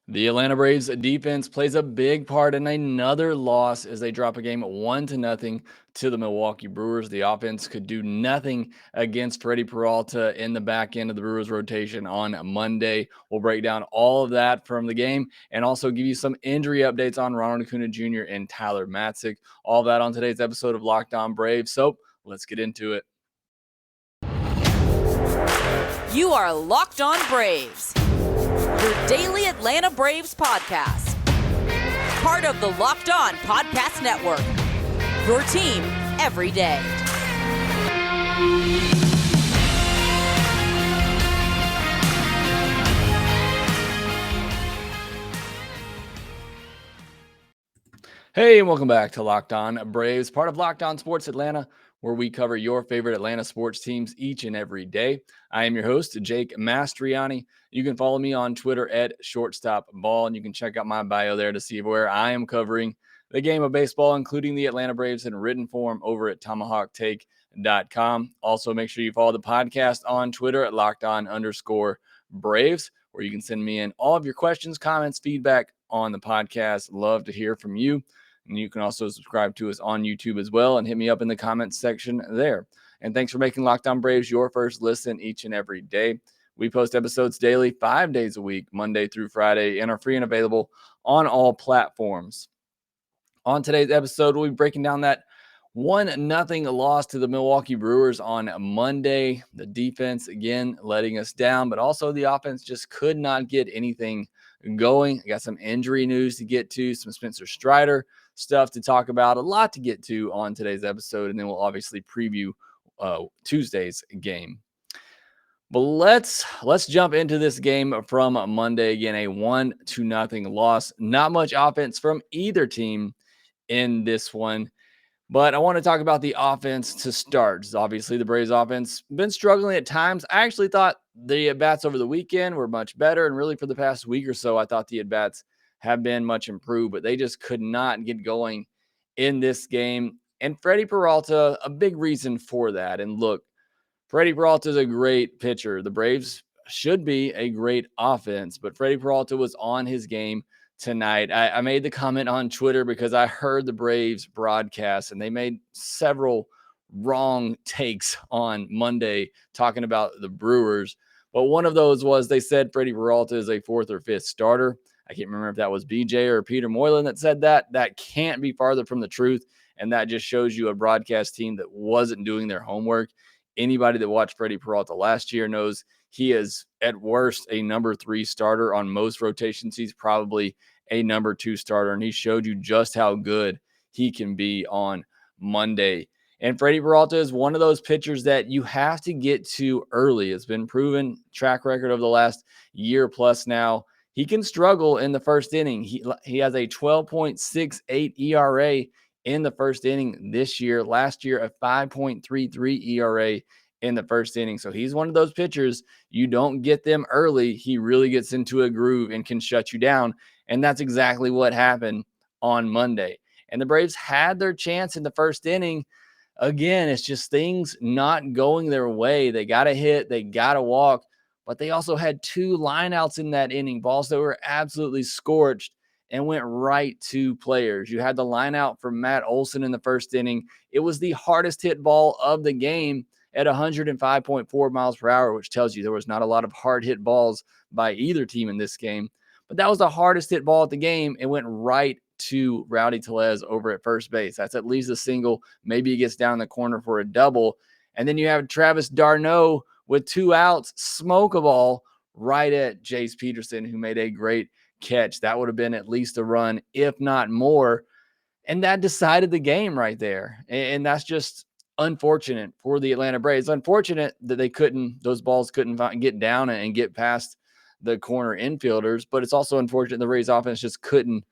The Atlanta Braves defense plays a big part in another loss as they drop a game 1-0 to the Milwaukee Brewers. The offense could do nothing against Freddy Peralta in the back end of the Brewers rotation on Monday. We'll break down all of that from the game and also give you some injury updates on Ronald Acuna Jr. and Tyler Matzek. All that on today's episode of Lockedon Braves. So let's get into it. You are Locked On Braves, your daily Atlanta Braves podcast. Part of the Locked On Podcast Network, your team every day. Hey, and welcome back to Locked On Braves, part of Locked On Sports Atlanta, where we cover your favorite Atlanta sports teams each and every day. I am your host, Jake Mastroianni. You can follow me on Twitter at shortstopball, and you can check out my bio there to see where I am covering the game of baseball, including the Atlanta Braves in written form over at tomahawktake.com. Also, make sure you follow the podcast on Twitter at lockedon_Braves, where you can send me in all of your questions, comments, feedback on the podcast. Love to hear from you. And you can also subscribe to us on YouTube as well and hit me up in the comments section there. And thanks for making Locked On Braves your first listen each and every day. We post episodes daily, 5 days a week, Monday through Friday, and are free and available on all platforms. On today's episode, we'll be breaking down that 1-0 loss to the Milwaukee Brewers on Monday. The defense, again, letting us down, but also the offense just could not get anything going. I got some injury news to get to, some Spencer Strider stuff to talk about, a lot to get to on today's episode, and then we'll obviously preview Tuesday's game. But let's jump into this game from Monday. Again, a 1-0 loss. Not much offense from either team in this one. But I want to talk about the offense to start. Obviously, the Braves offense been struggling at times. I actually thought the at-bats over the weekend were much better. And really for the past week or so, I thought the at-bats have been much improved. But they just could not get going in this game. And Freddy Peralta, a big reason for that. And look, Freddy Peralta is a great pitcher. The Braves should be a great offense. But Freddy Peralta was on his game tonight. I made the comment on Twitter because I heard the Braves broadcast and they made several wrong takes on Monday talking about the Brewers. But one of those was they said Freddy Peralta is a 4th or 5th starter. I can't remember if that was BJ or Peter Moylan that said that. That can't be farther from the truth. And that just shows you a broadcast team that wasn't doing their homework. Anybody that watched Freddy Peralta last year knows he is at worst a number 3 starter on most rotations. He's probably a number 2 starter, and he showed you just how good he can be on Monday. And Freddy Peralta is one of those pitchers that you have to get to early. It's been proven track record of the last year plus now. He can struggle in the first inning. He has a 12.68 ERA in the first inning this year. Last year, a 5.33 ERA in the first inning. So he's one of those pitchers, you don't get them early, he really gets into a groove and can shut you down. And that's exactly what happened on Monday. And the Braves had their chance in the first inning. Again, it's just things not going their way. They got a hit, they got a walk, but they also had 2 lineouts in that inning, balls that were absolutely scorched and went right to players. You had the line out from Matt Olson in the first inning. It was the hardest hit ball of the game at 105.4 miles per hour, which tells you there was not a lot of hard hit balls by either team in this game. But that was the hardest hit ball at the game. It went right to Rowdy Tellez over at first base. That's at least a single. Maybe he gets down the corner for a double. And then you have Travis d'Arnaud with 2 outs, smoke a ball right at Jace Peterson, who made a great catch. That would have been at least a run, if not more. And that decided the game right there. And that's just unfortunate for the Atlanta Braves. Unfortunate that those balls couldn't get down and get past the corner infielders, but it's also unfortunate the Braves offense just couldn't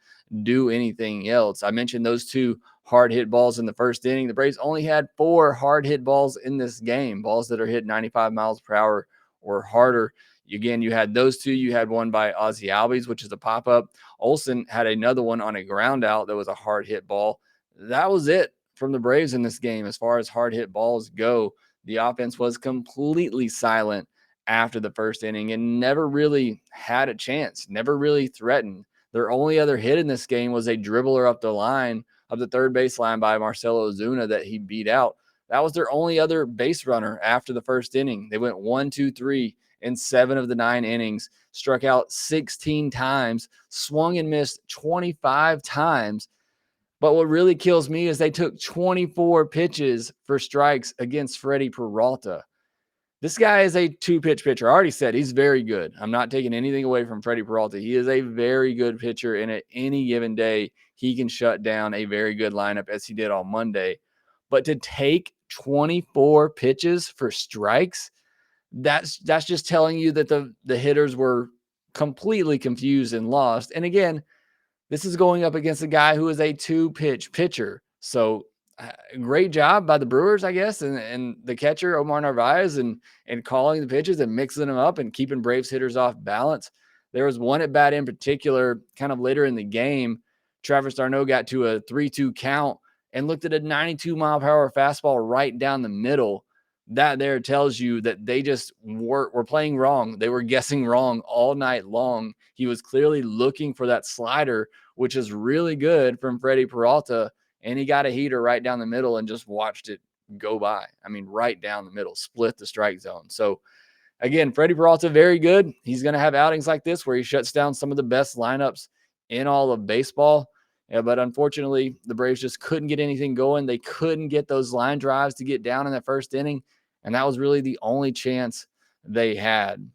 do anything else. I mentioned those 2 hard hit balls in the first inning. The Braves only had 4 hard hit balls in this game, balls that are hit 95 miles per hour or harder. Again, you had those 2. You had one by Ozzie Albies, which is a pop-up. Olson had another one on a ground out that was a hard hit ball. That was it from the Braves in this game as far as hard hit balls go. The offense was completely silent after the first inning and never really had a chance, never really threatened. Their only other hit in this game was a dribbler up the line of the third baseline by Marcell Ozuna that he beat out. That was their only other base runner after the first inning. They went 1, 2, 3 in 7 of the 9 innings, struck out 16 times, swung and missed 25 times. But what really kills me is they took 24 pitches for strikes against Freddy Peralta. This guy is a 2-pitch pitcher. I already said he's very good. I'm not taking anything away from Freddy Peralta. He is a very good pitcher, and at any given day, he can shut down a very good lineup as he did on Monday. But to take 24 pitches for strikes, that's just telling you that the hitters were completely confused and lost. And again, this is going up against a guy who is a 2-pitch pitcher. So great job by the Brewers, I guess, and the catcher, Omar Narvaez, and calling the pitches and mixing them up and keeping Braves hitters off balance. There was one at bat in particular, kind of later in the game. Travis d'Arnaud got to a 3-2 count and looked at a 92-mile-per-hour fastball right down the middle. That there tells you that they just were playing wrong. They were guessing wrong all night long. He was clearly looking for that slider, which is really good from Freddy Peralta, and he got a heater right down the middle and just watched it go by. I mean, right down the middle, split the strike zone. So, again, Freddy Peralta, very good. He's going to have outings like this where he shuts down some of the best lineups in all of baseball. Yeah, but unfortunately, the Braves just couldn't get anything going. They couldn't get those line drives to get down in the first inning, and that was really the only chance they had.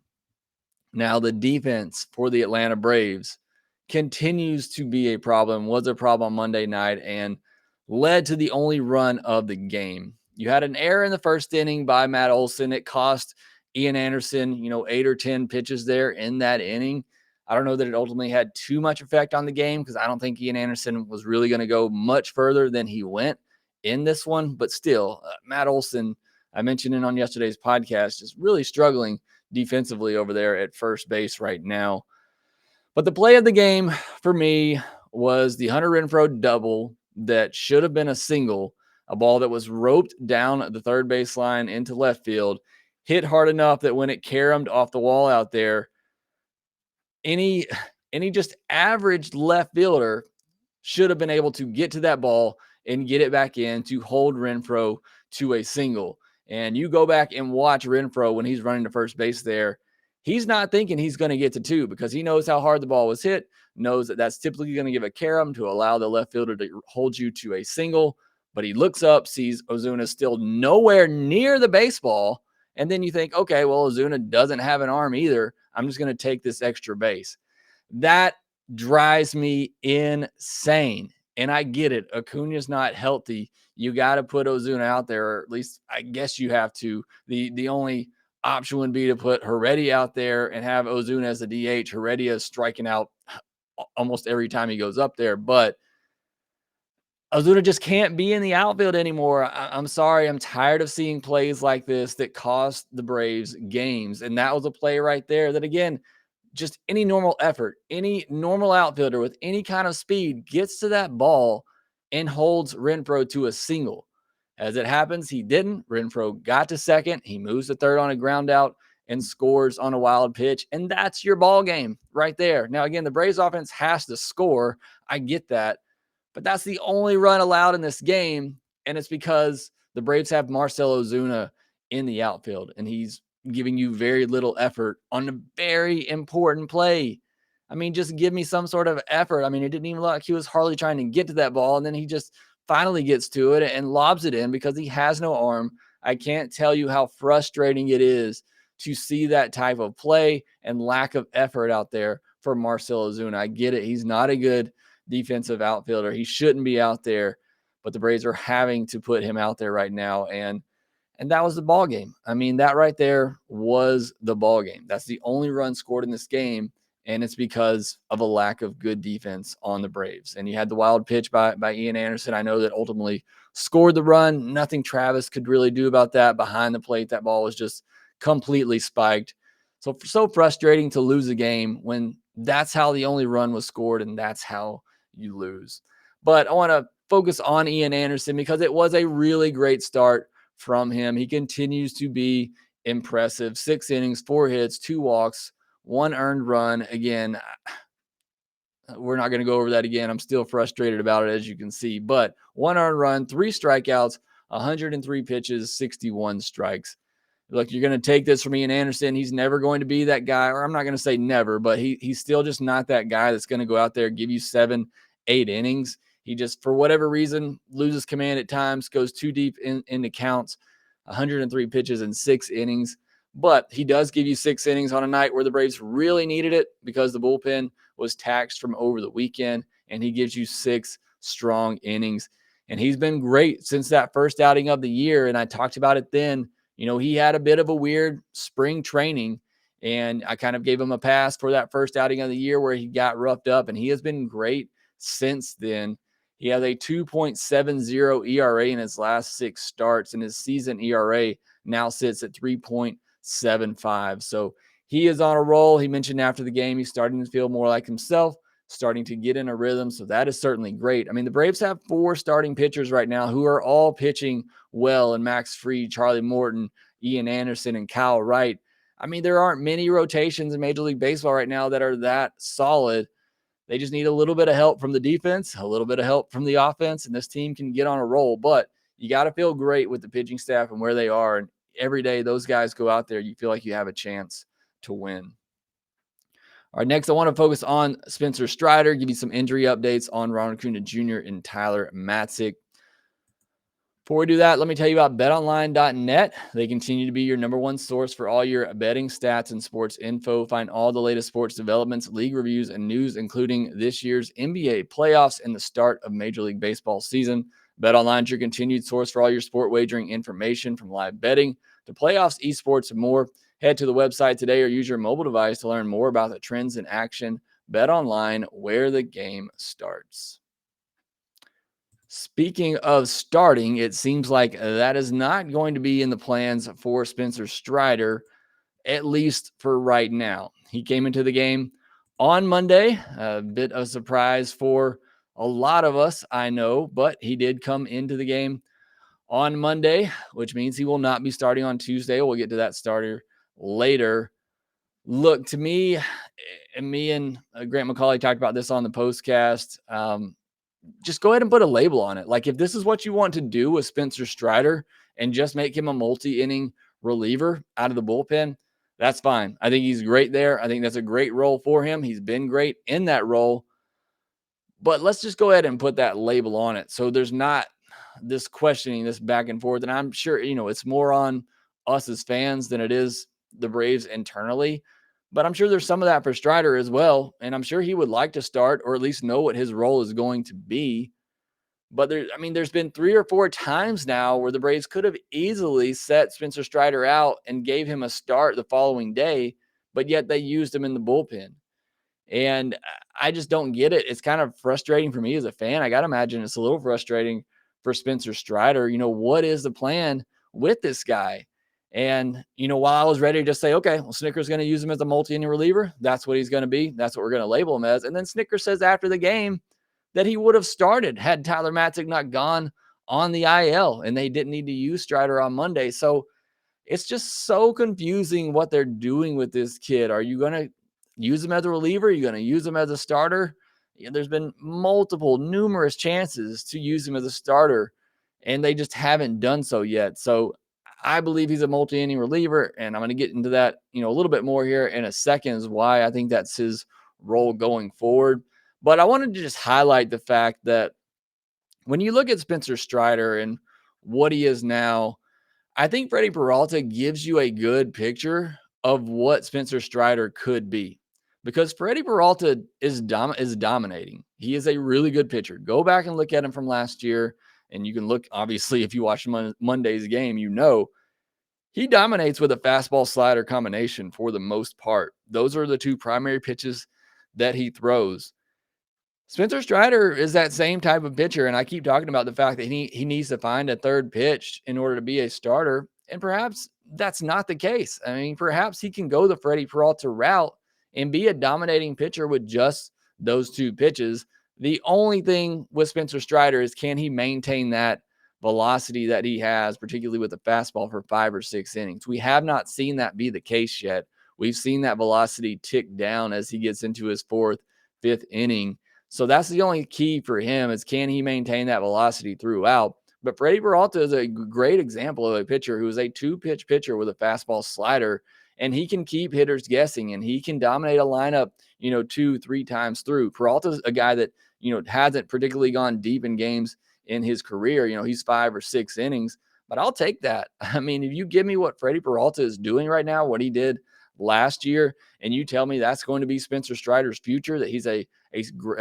Now, the defense for the Atlanta Braves continues to be a problem, was a problem on Monday night, and led to the only run of the game. You had an error in the first inning by Matt Olson. It cost Ian Anderson, 8 or 10 pitches there in that inning. I don't know that it ultimately had too much effect on the game because I don't think Ian Anderson was really going to go much further than he went in this one. But still, Matt Olson, I mentioned it on yesterday's podcast, is really struggling defensively over there at first base right now. But the play of the game for me was the Hunter Renfroe double that should have been a single, a ball that was roped down the third baseline into left field, hit hard enough that when it caromed off the wall out there, any just average left fielder should have been able to get to that ball and get it back in to hold Renfroe to a single. And you go back and watch Renfroe when he's running to first base there. He's not thinking he's going to get to 2 because he knows how hard the ball was hit, knows that that's typically going to give a carom to allow the left fielder to hold you to a single. But he looks up, sees Ozuna still nowhere near the baseball, and then you think, okay, well, Ozuna doesn't have an arm either. I'm just going to take this extra base. That drives me insane. And I get it. Acuna's not healthy. You got to put Ozuna out there, or at least I guess you have to. The only option would be to put Heredia out there and have Ozuna as a DH. Heredia is striking out almost every time he goes up there. But Ozuna just can't be in the outfield anymore. I'm sorry. I'm tired of seeing plays like this that cost the Braves games. And that was a play right there that, again, just any normal effort, any normal outfielder with any kind of speed gets to that ball and holds Renfroe to a single. As it happens, he didn't. Renfroe got to second. He moves to third on a ground out and scores on a wild pitch. And that's your ball game right there. Now, again, the Braves offense has to score. I get that. But that's the only run allowed in this game, and it's because the Braves have Marcell Ozuna in the outfield, and he's giving you very little effort on a very important play. I mean, just give me some sort of effort. I mean, it didn't even look like he was hardly trying to get to that ball, and then he just finally gets to it and lobs it in because he has no arm. I can't tell you how frustrating it is to see that type of play and lack of effort out there for Marcell Ozuna. I get it. He's not a good defensive outfielder. He shouldn't be out there, but the Braves are having to put him out there right now. And that was the ball game. I mean, that right there was the ball game. That's the only run scored in this game, and it's because of a lack of good defense on the Braves. And you had the wild pitch by Ian Anderson. I know that ultimately scored the run. Nothing Travis could really do about that. Behind the plate, that ball was just completely spiked. So frustrating to lose a game when that's how the only run was scored, and that's how you lose. But I want to focus on Ian Anderson because it was a really great start from him. He continues to be impressive. 6 innings, 4 hits, 2 walks, 1 earned run. Again, we're not going to go over that again. I'm still frustrated about it, as you can see. But 1 earned run, 3 strikeouts, 103 pitches, 61 strikes. Look, you're going to take this from Ian Anderson. He's never going to be that guy, or I'm not going to say never, but he's still just not that guy that's going to go out there, give you 7, 8 innings. He just, for whatever reason, loses command at times, goes too deep into counts, 103 pitches in 6 innings. But he does give you 6 innings on a night where the Braves really needed it because the bullpen was taxed from over the weekend, and he gives you 6 strong innings. And he's been great since that first outing of the year, and I talked about it then. You know, he had a bit of a weird spring training, and I kind of gave him a pass for that first outing of the year where he got roughed up, and he has been great since then. He has a 2.70 ERA in his last 6 starts, and his season ERA now sits at 3.75. So he is on a roll. He mentioned after the game he's starting to feel more like himself, starting to get in a rhythm. So that is certainly great. I mean, the Braves have 4 starting pitchers right now who are all pitching well, and Max Fried, Charlie Morton, Ian Anderson, and Kyle Wright. I mean, there aren't many rotations in Major League Baseball right now that are that solid. They just need a little bit of help from the defense, a little bit of help from the offense, and this team can get on a roll. But you got to feel great with the pitching staff and where they are. And every day those guys go out there, you feel like you have a chance to win. All right, next I want to focus on Spencer Strider, give you some injury updates on Ronald Acuna Jr. and Tyler Matzek. Before we do that, let me tell you about betonline.net. They continue to be your number one source for all your betting stats and sports info. Find all the latest sports developments, league reviews, and news, including this year's NBA playoffs and the start of Major League Baseball season. BetOnline is your continued source for all your sport wagering information, from live betting to playoffs, esports, and more. Head to the website today or use your mobile device to learn more about the trends in action. BetOnline, where the game starts. Speaking of starting, it seems like that is not going to be in the plans for Spencer Strider, at least for right now. He came into the game on Monday, a bit of a surprise for a lot of us, I know, but he did come into the game on Monday, which means he will not be starting on Tuesday. We'll get to that starter later. Look, to me, and me and Grant McCauley talked about this on the postcast, just go ahead and put a label on it. Like, if this is what you want to do with Spencer Strider and just make him a multi-inning reliever out of the bullpen, that's fine. I think he's great there. I think that's a great role for him. He's been great in that role. But let's just go ahead and put that label on it, so there's not this questioning, this back and forth. And I'm sure, it's more on us as fans than it is the Braves internally. But I'm sure there's some of that for Strider as well. And I'm sure he would like to start, or at least know what his role is going to be. But there's been 3 or 4 times now where the Braves could have easily set Spencer Strider out and gave him a start the following day, but yet they used him in the bullpen. And I just don't get it. It's kind of frustrating for me as a fan. I got to imagine it's a little frustrating for Spencer Strider. What is the plan with this guy? And, while I was ready to just say, okay, well, Snitker's going to use him as a multi-inning reliever. That's what he's going to be. That's what we're going to label him as. And then Snitker says after the game that he would have started had Tyler Matzek not gone on the IL, and they didn't need to use Strider on Monday. So it's just so confusing what they're doing with this kid. Are you going to use him as a reliever? Are you going to use him as a starter? There's been numerous chances to use him as a starter, and they just haven't done so yet. So I believe he's a multi-inning reliever, and I'm going to get into that, a little bit more here in a second, is why I think that's his role going forward. But I wanted to just highlight the fact that when you look at Spencer Strider and what he is now, I think Freddy Peralta gives you a good picture of what Spencer Strider could be, because Freddy Peralta is dominating. He is a really good pitcher. Go back and look at him from last year. And you can look, obviously, if you watch Monday's game, he dominates with a fastball slider combination for the most part. Those are the 2 primary pitches that he throws. Spencer Strider is that same type of pitcher, and I keep talking about the fact that he needs to find a third pitch in order to be a starter, and perhaps that's not the case. Perhaps he can go the Freddy Peralta route and be a dominating pitcher with just those 2 pitches. The only thing with Spencer Strider is, can he maintain that velocity that he has, particularly with the fastball, for 5 or 6 innings. We have not seen that be the case yet. We've seen that velocity tick down as he gets into his 4th, 5th inning. So that's the only key for him, is can he maintain that velocity throughout? But Freddy Peralta is a great example of a pitcher who is a 2-pitch pitcher with a fastball slider, and he can keep hitters guessing, and he can dominate a lineup, 2-3 times through. Peralta's a guy that, hasn't particularly gone deep in games in his career. He's 5 or 6 innings, but I'll take that. I mean, if you give me what Freddy Peralta is doing right now, what he did last year, and you tell me that's going to be Spencer Strider's future, that he's a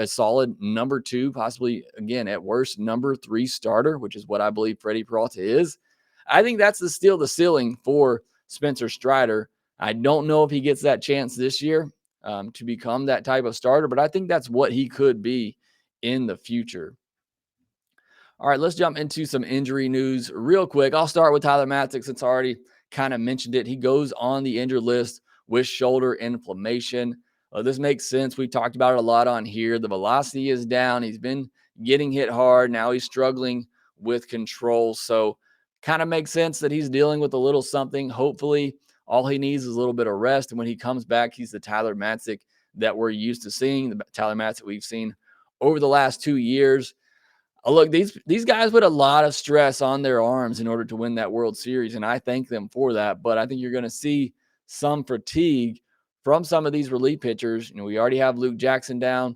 solid number 2, possibly, again, at worst, number 3 starter, which is what I believe Freddy Peralta is, I think that's the ceiling for Spencer Strider. I don't know if he gets that chance this year to become that type of starter, but I think that's what he could be in the future. All right, let's jump into some injury news real quick. I'll start with Tyler Matzek, since I already kind of mentioned it. He goes on the injured list with shoulder inflammation. This makes sense. We talked about it a lot on here. The velocity is down. He's been getting hit hard. Now he's struggling with control. So kind of makes sense that he's dealing with a little something. Hopefully, all he needs is a little bit of rest. And when he comes back, he's the Tyler Matzek that we're used to seeing, the Tyler Matzek we've seen over the last 2 years. Look, these guys put a lot of stress on their arms in order to win that World Series, and I thank them for that. But I think you're going to see some fatigue from some of these relief pitchers. We already have Luke Jackson down.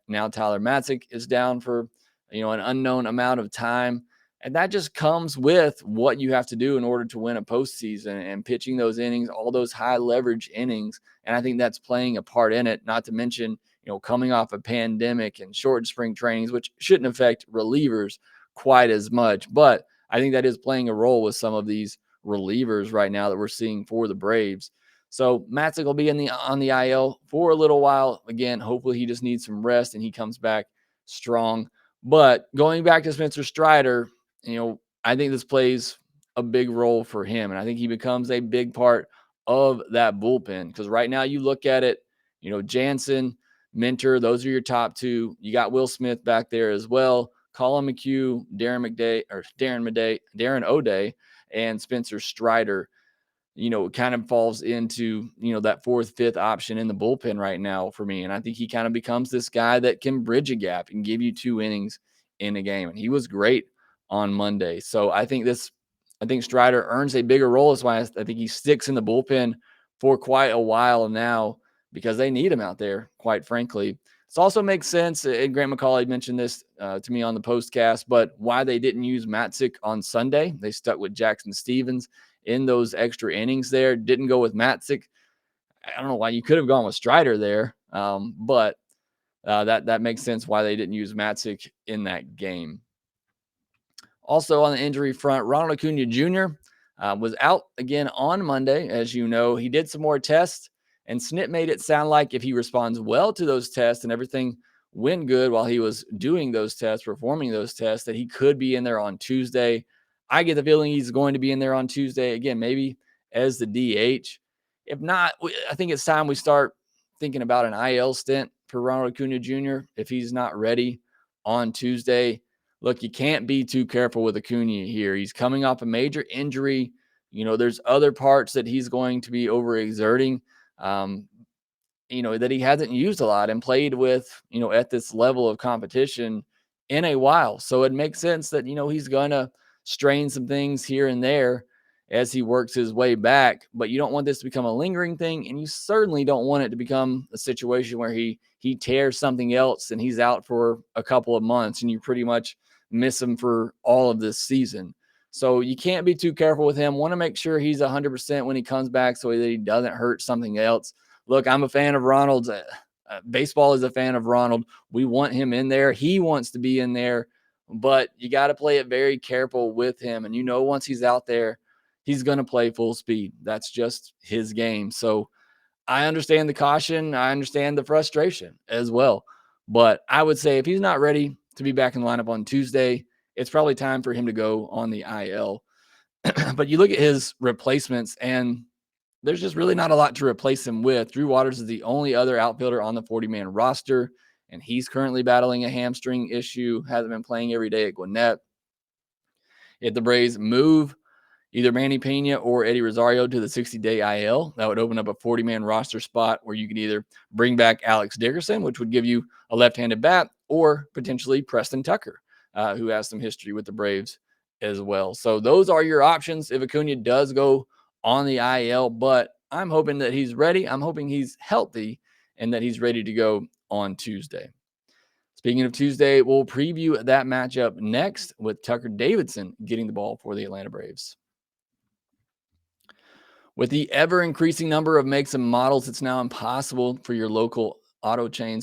Now Tyler Matzek is down for, an unknown amount of time. And that just comes with what you have to do in order to win a postseason and pitching those innings, all those high leverage innings. And I think that's playing a part in it, not to mention, coming off a pandemic and short spring trainings, which shouldn't affect relievers quite as much. But I think that is playing a role with some of these relievers right now that we're seeing for the Braves. So Matzek will be on the IL for a little while. Again, hopefully he just needs some rest and he comes back strong. But going back to Spencer Strider, I think this plays a big role for him. And I think he becomes a big part of that bullpen, because right now you look at it, Jansen, Minter, those are your top 2. You got Will Smith back there as well. Colin McHugh, Darren O'Day, and Spencer Strider. Kind of falls into, that 4th, 5th option in the bullpen right now for me. And I think he kind of becomes this guy that can bridge a gap and give you 2 innings in a game. And he was great on Monday. So I think Strider earns a bigger role. That's why I think he sticks in the bullpen for quite a while now, because they need him out there, quite frankly. It also makes sense, and Grant McCauley mentioned this to me on the postcast, but why they didn't use Matzek on Sunday. They stuck with Jackson Stevens in those extra innings there, didn't go with Matzek. I don't know why. You could have gone with Strider there, but that makes sense why they didn't use Matzek in that game. Also on the injury front, Ronald Acuna Jr. Was out again on Monday. As you know, he did some more tests, and Snit made it sound like if he responds well to those tests and everything went good while he was doing those tests, performing those tests, that he could be in there on Tuesday. I get the feeling he's going to be in there on Tuesday. Again, maybe as the DH. If not, I think it's time we start thinking about an IL stint for Ronald Acuna Jr. if he's not ready on Tuesday. Look, you can't be too careful with Acuna here. He's coming off a major injury. There's other parts that he's going to be overexerting, that he hasn't used a lot and played with, at this level of competition in a while. So it makes sense that, he's going to strain some things here and there as he works his way back. But you don't want this to become a lingering thing, and you certainly don't want it to become a situation where he tears something else and he's out for a couple of months and you pretty much miss him for all of this season. So you can't be too careful with him. Want to make sure he's 100% when he comes back so that he doesn't hurt something else. Look, I'm a fan of Ronald's. Baseball is a fan of Ronald. We want him in there. He wants to be in there, but you got to play it very careful with him. And once he's out there, he's going to play full speed. That's just his game. So I understand the caution. I understand the frustration as well. But I would say if he's not ready to be back in the lineup on Tuesday, it's probably time for him to go on the IL. But you look at his replacements, and there's just really not a lot to replace him with. Drew Waters is the only other outfielder on the 40-man roster, and he's currently battling a hamstring issue, hasn't been playing every day at Gwinnett. If the Braves move either Manny Pena or Eddie Rosario to the 60-day IL, that would open up a 40-man roster spot where you could either bring back Alex Dickerson, which would give you a left-handed bat, or potentially Preston Tucker, who has some history with the Braves as well. So those are your options if Acuna does go on the IL, but I'm hoping that he's ready. I'm hoping he's healthy and that he's ready to go on Tuesday. Speaking of Tuesday, we'll preview that matchup next with Tucker Davidson getting the ball for the Atlanta Braves. With the ever-increasing number of makes and models, it's now impossible for your local auto chain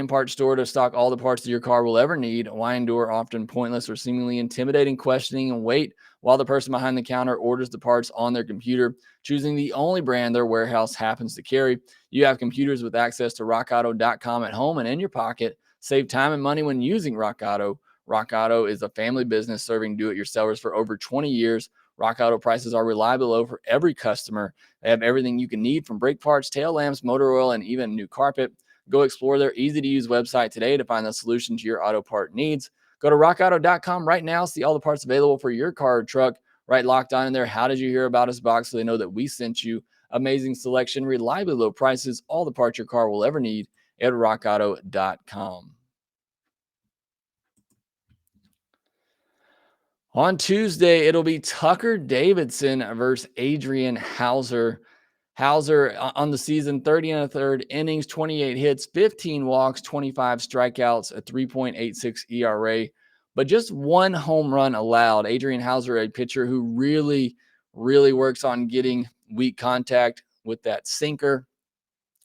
parts store to stock all the parts that your car will ever need. Why endure often pointless or seemingly intimidating questioning and wait while the person behind the counter orders the parts on their computer, choosing the only brand their warehouse happens to carry? You have computers with access to rockauto.com at home and in your pocket. Save time and money when using Rock Auto. Rock Auto is a family business serving do-it-yourselfers for over 20 years. Rock Auto prices are reliable low for every customer. They have everything you can need, from brake parts, tail lamps, motor oil, and even new carpet. Go explore their easy-to-use website today to find the solution to your auto part needs. Go to rockauto.com right now. See all the parts available for your car or truck. Right, locked on in there. How did you hear about us box, so they know that we sent you. Amazing selection, reliably low prices, all the parts your car will ever need at rockauto.com. On Tuesday, it'll be Tucker Davidson versus Adrian Houser. Houser on the season, 30 and a third innings, 28 hits, 15 walks, 25 strikeouts, a 3.86 ERA, but just one home run allowed. Adrian Houser, a pitcher who really, really works on getting weak contact with that sinker.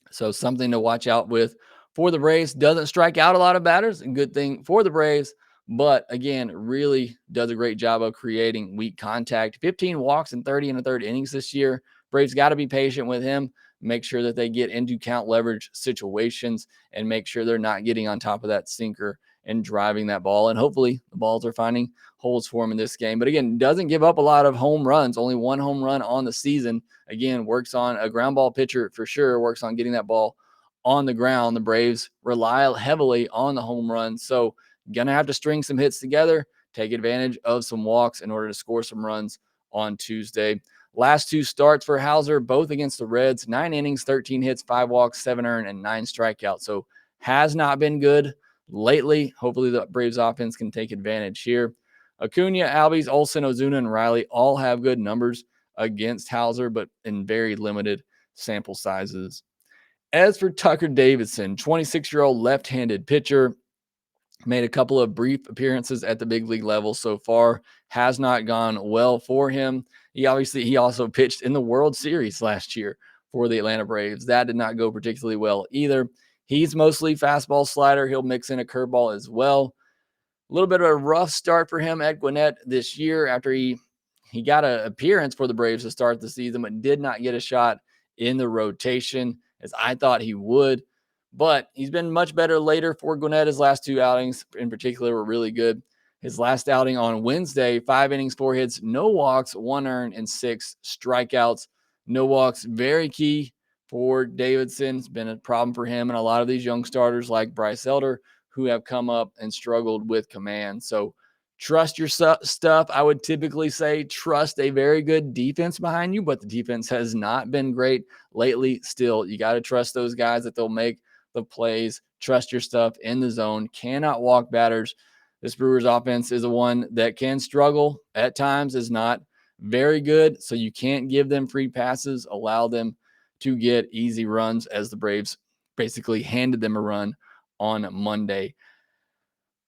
So something to watch out with for the Braves. Doesn't strike out a lot of batters, a good thing for the Braves. But again, really does a great job of creating weak contact. 15 walks in 30 and a third innings this year. Braves got to be patient with him. Make sure that they get into count leverage situations and make sure they're not getting on top of that sinker and driving that ball. And hopefully the balls are finding holes for him in this game. But again, doesn't give up a lot of home runs. Only one home run on the season. Again, works on a ground ball pitcher for sure. Works on getting that ball on the ground. The Braves rely heavily on the home run. So going to have to string some hits together, take advantage of some walks in order to score some runs on Tuesday. Last two starts for Houser, both against the Reds, 9 innings, 13 hits, 5 walks, 7 earned, and 9 strikeouts. So has not been good lately. Hopefully the Braves offense can take advantage here. Acuna, Albies, Olsen, Ozuna, and Riley all have good numbers against Houser, but in very limited sample sizes. As for Tucker Davidson, 26-year-old left-handed pitcher, made a couple of brief appearances at the big league level so far. Has not gone well for him. He also pitched in the World Series last year for the Atlanta Braves. That did not go particularly well either. He's mostly fastball slider. He'll mix in a curveball as well. A little bit of a rough start for him at Gwinnett this year after he got an appearance for the Braves to start the season, but did not get a shot in the rotation as I thought he would. But he's been much better later for Gwinnett. His last 2 outings in particular were really good. His last outing on Wednesday, 5 innings, 4 hits, no walks, 1 earned, and 6 strikeouts. No walks, very key for Davidson. It's been a problem for him and a lot of these young starters like Bryce Elder who have come up and struggled with command. So trust your stuff. I would typically say trust a very good defense behind you, but the defense has not been great lately. Still, you got to trust those guys that they'll make the plays. Trust your stuff in the zone. Cannot walk batters. This Brewers offense is a one that can struggle at times, is not very good. So you can't give them free passes, allow them to get easy runs, as the Braves basically handed them a run on Monday.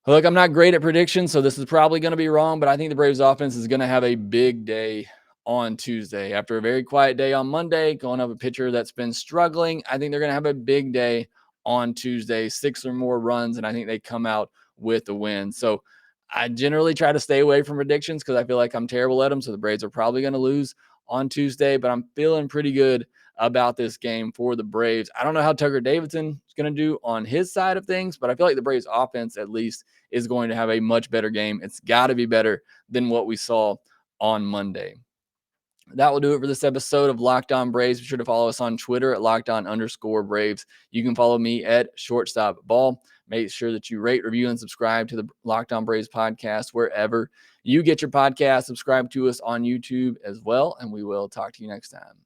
Look, I'm not great at predictions, so this is probably going to be wrong, but I think the Braves offense is going to have a big day on Tuesday. After a very quiet day on Monday, going up a pitcher that's been struggling, I think they're going to have a big day on Tuesday, 6 or more runs, and I think they come out with the win. So I generally try to stay away from predictions because I feel like I'm terrible at them, so the Braves are probably going to lose on Tuesday, but I'm feeling pretty good about this game for the Braves. I don't know how Tucker Davidson is going to do on his side of things, but I feel like the Braves offense at least is going to have a much better game. It's got to be better than what we saw on Monday. That will do it for this episode of Lockedon Braves. Be sure to follow us on Twitter at @Lockedon_Braves. You can follow me at @ShortstopBall. Make sure that you rate, review, and subscribe to the Lockedon Braves podcast wherever you get your podcast. Subscribe to us on YouTube as well, and we will talk to you next time.